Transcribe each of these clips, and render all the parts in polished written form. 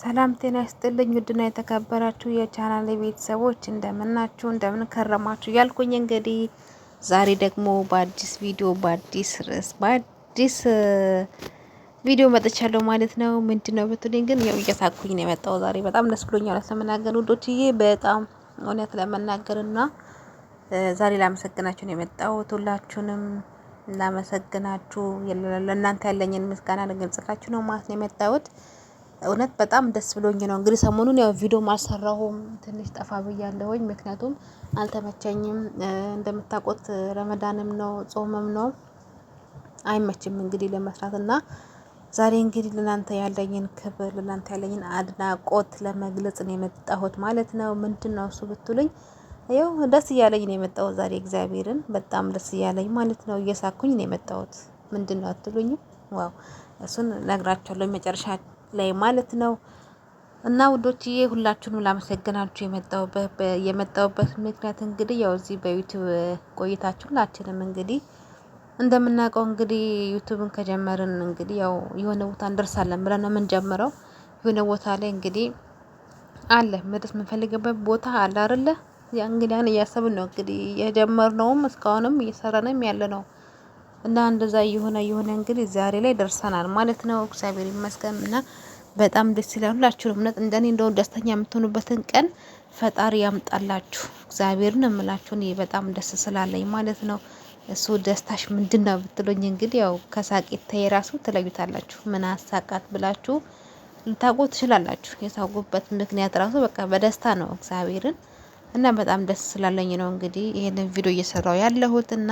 ሰላም ጤና ይስጥልኝ ውድና የተከበራችሁ የቻናሌ ቤተሰቦች እንደምናችሁ እንደምን ከረማችሁ ያልኩኝ እንግዲህ ዛሬ ደግሞ በአዲስ ቪዲዮ በአዲስ ርዕስ በአዲስ ቪዲዮ መጥቻለሁ ማለት ነው። ምንድነው ብትሉኝ ግን ያው እየሳኩኝ ነው የመጣው ዛሬ በጣም ደስ ብሎኛል። እውነት ለመናገር ውዶችዬ በጣም እውነት ለመናገርና ዛሬ ላመሰግናችሁ ነው የመጣሁት። ሁላችሁንም ላመሰግናችሁ ለእናንተ ያለኝን ምስጋና ልገልጽላችሁ ነው ማለት ነው የመጣሁት። እውነት በጣም ደስ ብሎኝ ነው እንግዲህ ሰሞኑን ያው ቪዲዮ አልሰራሁም ትንሽ ጠፋ ብያለሁኝ። ምክንያቱም አልተመቸኝም። እንደምታውቁት ረመዳንም ነው ጾምም ነው አይመችም እንግዲህ ለመስራት እና ዛሬ እንግዲህ ለናንተ ያለኝን ክብር ለናንተ ያለኝን አድናቆት ለመግለጽ ነው የመጣሁት ማለት ነው። ምንድነው እሱ ብትሉኝ ያው ደስ እያለኝ ነው የመጣሁት ዛሬ እግዚአብሔርን በጣም ደስ እያለኝ ማለት ነው። እየሳኩኝ ነው የመጣሁት። ምንድነው አትሉኝም? ዋው እሱን ነግራችኋለሁ መጨረሻ ላይ ማለት ነው። እና ውዶችዬ ሁላችሁንም ላመሰግናችሁ የመጣሁበት ምክንያት እንግዲህ ያው እዚህ በዩቲዩብ ቆይታችሁ ሁላችንም እንግዲህ እንደምናውቀው እንግዲህ ዩቲዩብን ከጀመርን እንግዲህ ያው የሆነ ቦታ እንደርሳለን ብለን ነው የምንጀምረው። የሆነ ቦታ ላይ እንግዲህ አለ መድረስ የምንፈልግበት ቦታ አለ አይደለ? ያ እንግዲህ ያን እያሰብን ነው እንግዲህ የጀመርነውም እስካሁንም እየሰራንም ያለ ነው። እና እንደዛ የሆነ እንግዲህ ዛሬ ላይ ደርሰናል ማለት ነው። እግዚአብሔር ይመስገን እና በጣም ደስ ይላል። ሁላችሁም እውነት እንደኔ እንደው ደስተኛ የምትሆኑበትን ቀን ፈጣሪ ያምጣላችሁ። እግዚአብሔርን እምላችሁ እኔ በጣም ደስ ስላለኝ ማለት ነው። እሱ ደስታሽ ምንድነው ብትሉኝ እንግዲህ ያው ከሳቂታዬ ራሱ ትለዩታላችሁ። ምን አሳቃት ብላችሁ ልታውቁ ትችላላችሁ። የሳቁበት ምክንያት ራሱ በቃ በደስታ ነው እግዚአብሔርን እና በጣም ደስ ስላለኝ ነው እንግዲህ ይሄንን ቪዲዮ እየሰራው ያለሁት እና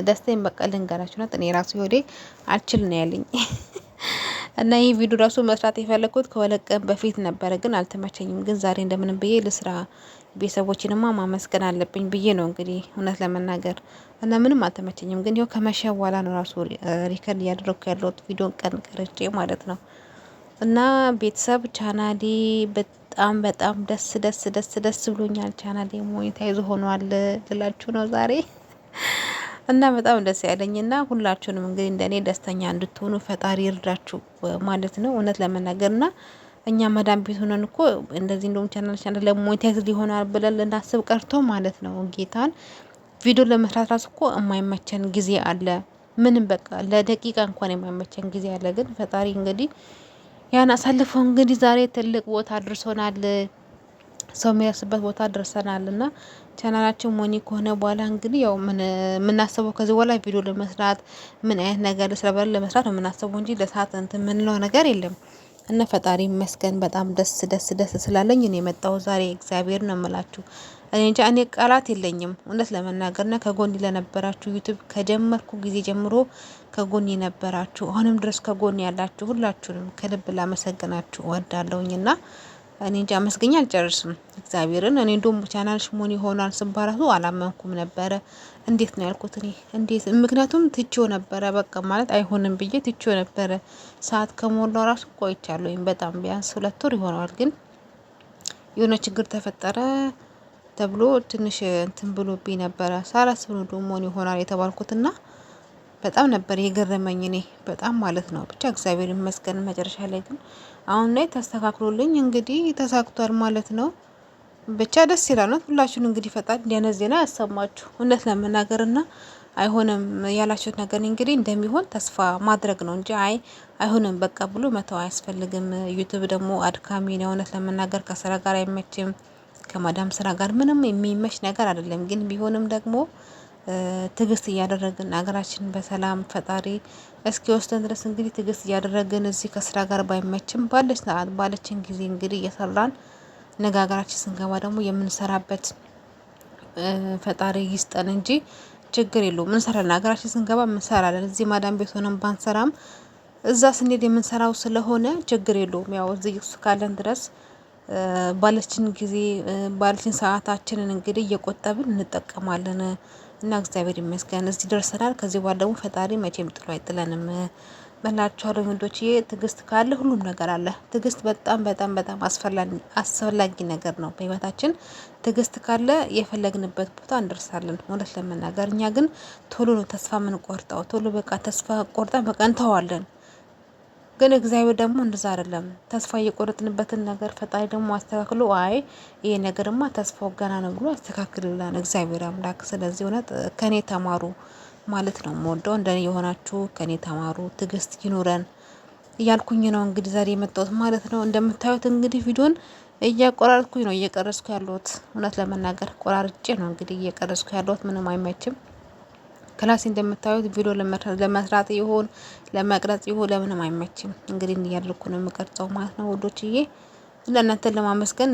ደስታዬን በቃ ልንገራችሁ ነው። እኔ ራሱ ወዴ አልችል ነው ያለኝ እና ይሄ ቪዲዮ ራሱ መስራት የፈለኩት ከሁለት ቀን በፊት ነበረ፣ ግን አልተመቸኝም። ግን ዛሬ እንደምንም ብዬ ልስራ ቤተሰቦችንማ ማመስገን አለብኝ ብዬ ነው እንግዲህ እውነት ለመናገር እና ምንም አልተመቸኝም። ግን ይኸው ከመሸ በኋላ ነው ራሱ ሪከርድ እያደረኩ ያለሁት ቪዲዮን ቀን ቀርጬ ማለት ነው። እና ቤተሰብ ቻናሌ በጣም ደስ ብሎኛል። ቻናሌ ሞኔታይዝ ሆኗል ልላችሁ ነው ዛሬ እና በጣም ደስ ያለኝና ሁላችሁንም እንግዲህ እንደኔ ደስተኛ እንድትሆኑ ፈጣሪ ይርዳችሁ ማለት ነው። እውነት ለመናገርና እኛ መዳም ቤት ሆነን እኮ እንደዚህ እንደውም ቻናል ለሞኔታይዝ ሊሆናል ብለን ልናስብ ቀርቶ ማለት ነው ጌታን ቪዲዮ ለመስራት ራሱ እኮ የማይመቸን ጊዜ አለ። ምንም በቃ ለደቂቃ እንኳን የማይመቸን ጊዜ አለ። ግን ፈጣሪ እንግዲህ ያን አሳልፈው እንግዲህ ዛሬ ትልቅ ቦታ አድርሶናል። ሰው የሚያስበት ቦታ ደርሰናል እና ቻናላችን ሞኒ ከሆነ በኋላ እንግዲህ ያው የምናስበው ከዚህ በኋላ ቪዲዮ ለመስራት ምን አይነት ነገር ስለበለ ለመስራት ነው የምናስበው እንጂ ለሰዓት እንትን የምንለው ነገር የለም። እና ፈጣሪ ይመስገን በጣም ደስ ስላለኝ እኔ የመጣው ዛሬ እግዚአብሔር ነው የምላችሁ። እኔ እንጃ እኔ ቃላት የለኝም እውነት ለመናገርና ከጎኒ ለነበራችሁ ዩቲዩብ ከጀመርኩ ጊዜ ጀምሮ ከጎኒ የነበራችሁ አሁንም ድረስ ከጎኒ ያላችሁ ሁላችሁንም ከልብ ላመሰግናችሁ እወዳለሁኝና እኔ እንጃ አመስገኛ አልጨርስም እግዚአብሔርን። እኔ እንደውም ቻናልሽ ሞኒ ሆኗል ስባራቱ አላመንኩም ነበረ። እንዴት ነው ያልኩት እኔ እንዴት ምክንያቱም ትቼው ነበረ በቃ ማለት አይሆንም ብዬ ትቼው ነበረ። ሰዓት ከሞላው ራሱ ቆይቻለሁኝ በጣም ቢያንስ 2 ወር ይሆነዋል። ግን የሆነ ችግር ተፈጠረ ተብሎ ትንሽ እንትን ብሎብኝ ነበረ። ሳላስብ ነው ደግሞ ሞኒ ሆኗል የተባልኩትና በጣም ነበር የገረመኝ እኔ በጣም ማለት ነው። ብቻ እግዚአብሔር ይመስገን መጨረሻ ላይ ግን አሁን ላይ ተስተካክሎልኝ እንግዲህ ተሳክቷል ማለት ነው። ብቻ ደስ ይላል ነው። ሁላችሁም እንግዲህ ፈጣሪ እንዲያነ ዜና ያሰማችሁ እውነት ለመናገርና አይሆንም ያላችሁት ነገር እንግዲህ እንደሚሆን ተስፋ ማድረግ ነው እንጂ አይሆንም በቃ ብሎ መተው አያስፈልግም። ዩቲዩብ ደግሞ አድካሚ ነው እውነት ለመናገር ከስራ ጋር አይመችም። ከማዳም ስራ ጋር ምንም የሚመች ነገር አይደለም። ግን ቢሆንም ደግሞ ትግስት እያደረግን ሀገራችንን በሰላም ፈጣሪ እስኪ ወስደን ድረስ እንግዲህ ትግስት እያደረግን እዚህ ከስራ ጋር ባይመችም ባለች ሰዓት ባለችን ጊዜ እንግዲህ እየሰራን ነገ ሀገራችን ስንገባ ደግሞ የምንሰራበት ፈጣሪ ይስጠን እንጂ ችግር የለውም። እንሰራለን ሀገራችን ስንገባ እንሰራለን። እዚህ ማዳም ቤት ሆነን ባንሰራም እዛ ስንሄድ የምንሰራው ስለሆነ ችግር የለውም። ያው እዚህ ካለን ድረስ ባለችን ጊዜ ባለችን ሰዓታችንን እንግዲህ እየቆጠብን እንጠቀማለን። እና እግዚአብሔር ይመስገን እዚህ ደርሰናል። ከዚህ በኋላ ደግሞ ፈጣሪ መቼም ጥሎ አይጥለንም በላችኋለሁ ወንዶችዬ። ትግስት ካለ ሁሉም ነገር አለ። ትግስት በጣም አስፈላጊ ነገር ነው በህይወታችን። ትግስት ካለ የፈለግንበት ቦታ እንደርሳለን እውነት ለመናገር። እኛ ግን ቶሎ ነው ተስፋ የምንቆርጠው። ቶሎ በቃ ተስፋ ቆርጠን በቃ እንተዋለን። ግን እግዚአብሔር ደግሞ እንደዛ አይደለም። ተስፋ እየቆረጥንበትን ነገር ፈጣሪ ደግሞ አስተካክሎ አይ ይሄ ነገርማ ተስፋው ገና ነው ብሎ አስተካክልላን እግዚአብሔር አምላክ። ስለዚህ እውነት ከኔ ተማሩ ማለት ነው የምወደው። እንደኔ የሆናችሁ ከኔ ተማሩ፣ ትዕግስት ይኑረን እያልኩኝ ነው እንግዲህ ዛሬ የመጣሁት ማለት ነው። እንደምታዩት እንግዲህ ቪዲዮን እያቆራረጥኩኝ ነው እየቀረጽኩ ያለሁት። እውነት ለመናገር ቆራርጬ ነው እንግዲህ እየቀረጽኩ ያለሁት። ምንም አይመችም። ክላስ እንደምታዩት ቪዲዮ ለመስራት ይሁን ለመቅረጽ ይሁን ለምንም አይመችም። እንግዲህ እያልኩ ነው የምቀርጸው ማለት ነው ወዶችዬ። ለእናንተን ለማመስገን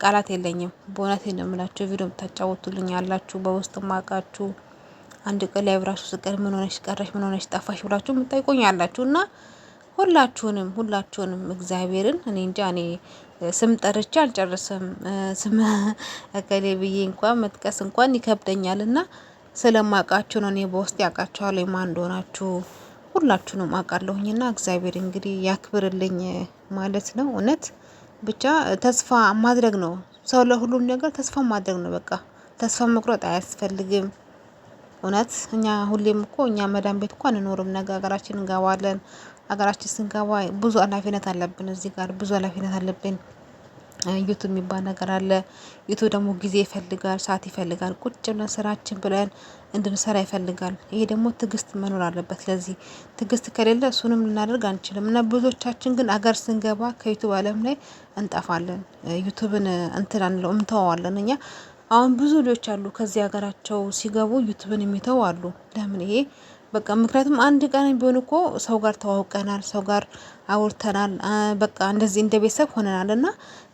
ቃላት የለኝም። በእውነት ነው የምላችሁ። ቪዲዮ የምታጫወቱልኝ ያላችሁ በውስጥ ማቃችሁ አንድ ቀን ላይ አብራችሁ ስቀር ምን ሆነሽ ቀረሽ፣ ምን ሆነሽ ጠፋሽ ብላችሁ የምጠይቁኝ ያላችሁ እና ሁላችሁንም እግዚአብሔርን እኔ እንጃ እኔ ስም ጠርቼ አልጨርስም። ስም እከሌ ብዬ እንኳን መጥቀስ እንኳን ይከብደኛል እና ስለማውቃችሁ ነው። እኔ በውስጥ ያውቃችኋለሁ ማን እንደሆናችሁ ሁላችሁንም አውቃለሁኝና እግዚአብሔር እንግዲህ ያክብርልኝ ማለት ነው። እውነት ብቻ ተስፋ ማድረግ ነው። ሰው ለሁሉም ነገር ተስፋ ማድረግ ነው። በቃ ተስፋ መቁረጥ አያስፈልግም። እውነት እኛ ሁሌም እኮ እኛ መዳን ቤት እኮ አንኖርም። ነገ ሀገራችን እንገባለን። ሀገራችን ስንገባ ብዙ ኃላፊነት አለብን። እዚህ ጋር ብዙ ኃላፊነት አለብን። ዩቱብ የሚባል ነገር አለ። ዩቱብ ደግሞ ጊዜ ይፈልጋል፣ ሰዓት ይፈልጋል። ቁጭ ብለን ስራችን ብለን እንድንሰራ ይፈልጋል። ይሄ ደግሞ ትዕግስት መኖር አለበት። ለዚህ ትዕግስት ከሌለ እሱንም ልናደርግ አንችልም እና ብዙዎቻችን ግን አገር ስንገባ ከዩቱብ ዓለም ላይ እንጠፋለን። ዩቱብን እንትን አንለው እንተዋዋለን። እኛ አሁን ብዙ ልጆች አሉ ከዚህ ሀገራቸው ሲገቡ ዩቱብን የሚተው አሉ። ለምን ይሄ በቃ ምክንያቱም አንድ ቀን ቢሆን እኮ ሰው ጋር ተዋውቀናል፣ ሰው ጋር አውርተናል፣ በቃ እንደዚህ እንደ ቤተሰብ ሆነናል እና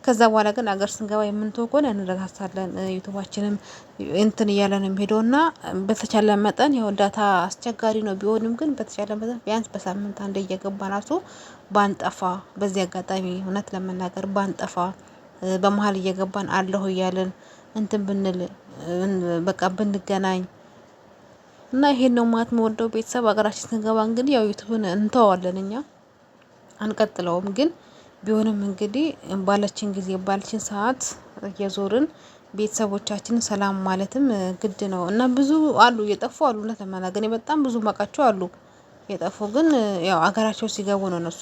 ከዛ በኋላ ግን አገር ስንገባ የምንተው ከሆነ እንረሳሳለን። ዩቱባችንም እንትን እያለ ነው የሚሄደው እና በተቻለ መጠን ያው ዳታ አስቸጋሪ ነው ቢሆንም ግን በተቻለ መጠን ቢያንስ በሳምንት አንድ እየገባ ራሱ ባንጠፋ፣ በዚህ አጋጣሚ እውነት ለመናገር ባንጠፋ፣ በመሀል እየገባን አለሁ እያለን እንትን ብንል በቃ ብንገናኝ እና ይሄን ነው ማለት የምወደው። ቤተሰብ ሀገራችን ስንገባ እንግዲህ ያው ዩቱብን እንተዋለን እኛ አንቀጥለውም። ግን ቢሆንም እንግዲህ ባለችን ጊዜ ባለችን ሰዓት እየዞርን ቤተሰቦቻችንን ሰላም ማለትም ግድ ነው እና ብዙ አሉ የጠፉ አሉ። እውነት ለመናገር በጣም ብዙ ማቃቸው አሉ የጠፉ። ግን ያው ሀገራቸው ሲገቡ ነው እነሱ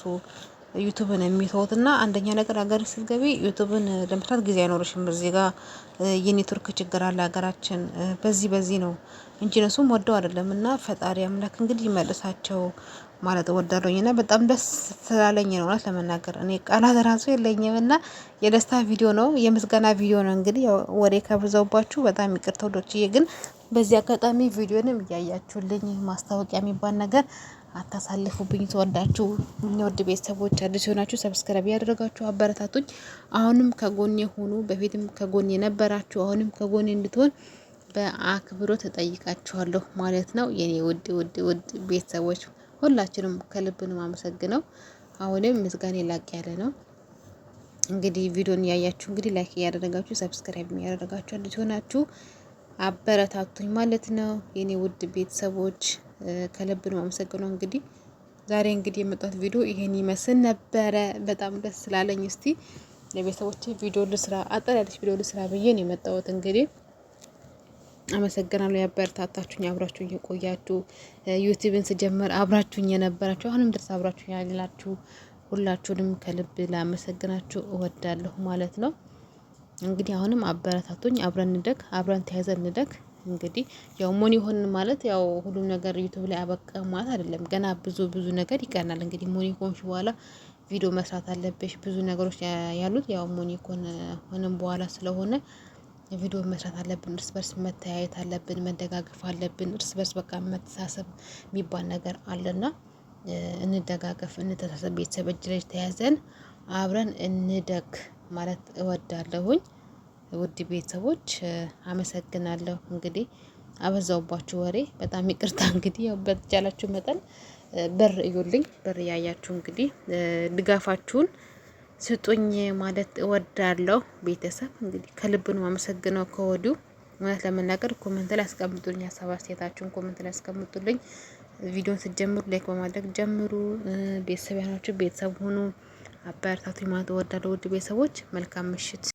ዩቱብን የሚተውት እና አንደኛ ነገር ሀገር ስትገቢ ዩቱብን ለመስራት ጊዜ አይኖርሽም። በዚህ ጋር የኔትወርክ ችግር አለ ሀገራችን። በዚህ ነው እንጂ እነሱም ወደው አይደለም እና ፈጣሪ አምላክ እንግዲህ ይመልሳቸው ማለት እወዳለሁኝ እና በጣም ደስ ስላለኝ ነው እውነት ለመናገር እኔ ቃላት ራሱ የለኝም እና የደስታ ቪዲዮ ነው፣ የምስጋና ቪዲዮ ነው። እንግዲህ ወሬ ከብዛውባችሁ በጣም ይቅርታ ወዶችዬ። ግን በዚህ አጋጣሚ ቪዲዮንም እያያችሁልኝ ማስታወቂያ የሚባል ነገር አታሳልፉብኝ። ተወዳችሁ ውድ ቤተሰቦች አዲስ ሆናችሁ ሰብስክራይብ ያደረጋችሁ አበረታቱኝ። አሁንም ከጎኔ ሆኑ። በፊትም ከጎኔ የነበራችሁ አሁንም ከጎኔ እንድትሆን በአክብሮት እጠይቃችኋለሁ ማለት ነው። የኔ ውድ ቤተሰቦች ሁላችንም ከልብ ነው የማመሰግነው። አሁንም ምስጋኔ ላቅ ያለ ነው። እንግዲህ ቪዲዮን ያያችሁ እንግዲህ ላይክ እያደረጋችሁ ሰብስክራይብ እያደረጋችሁ አዲስ ሆናችሁ አበረታቱኝ ማለት ነው። የኔ ውድ ቤተሰቦች ከልብ ነው የማመሰግነው። እንግዲህ ዛሬ እንግዲህ የመጣሁት ቪዲዮ ይሄን ይመስል ነበረ። በጣም ደስ ስላለኝ እስቲ ለቤተሰቦቼ ቪዲዮ ልስራ፣ አጠር ያለች ቪዲዮ ልስራ ብዬ ነው የመጣሁት። እንግዲህ አመሰግናለሁ። ያበረታታችሁኝ፣ አብራችሁኝ የቆያችሁ ዩቲዩብን ስጀምር አብራችሁኝ የነበራችሁ አሁንም ድረስ አብራችሁኝ ያላችሁ ሁላችሁንም ከልብ ላመሰግናችሁ እወዳለሁ ማለት ነው። እንግዲህ አሁንም አበረታቱኝ። አብረን እንደግ፣ አብረን ተያይዘን እንደግ። እንግዲህ ያው ሞኒ ሆን ማለት ያው ሁሉም ነገር ዩቲዩብ ላይ አበቃ ማለት አይደለም። ገና ብዙ ነገር ይቀርናል። እንግዲህ ሞኒ ሆንሽ በኋላ ቪዲዮ መስራት አለብሽ። ብዙ ነገሮች ያሉት ያው ሞኒ ሆነም በኋላ ስለሆነ ቪዲዮ መስራት አለብን። እርስ በርስ መተያየት አለብን፣ መደጋገፍ አለብን። እርስ በርስ በቃ መተሳሰብ የሚባል ነገር አለና እንደጋገፍ፣ እንተሳሰብ። ቤተሰብ እጅ ለእጅ ተያዘን አብረን እንደግ ማለት እወዳለሁኝ። ውድ ቤተሰቦች አመሰግናለሁ። እንግዲህ አበዛውባችሁ ወሬ በጣም ይቅርታ። እንግዲህ ያው በተቻላችሁ መጠን በር እዩልኝ፣ በር እያያችሁ እንግዲህ ድጋፋችሁን ስጡኝ ማለት እወዳለሁ። ቤተሰብ እንግዲህ ከልብ ነው አመሰግነው ከወዲሁ ማለት ለመናገር ኮሜንት ላይ አስቀምጡልኝ፣ ሀሳብ አስተያየታችሁን ኮሜንት ላይ አስቀምጡልኝ። ቪዲዮን ስትጀምሩ ላይክ በማድረግ ጀምሩ። ቤተሰብ ያናችሁ ቤተሰብ ሁኑ፣ አበረታቱኝ ማለት እወዳለሁ። ውድ ቤተሰቦች መልካም ምሽት።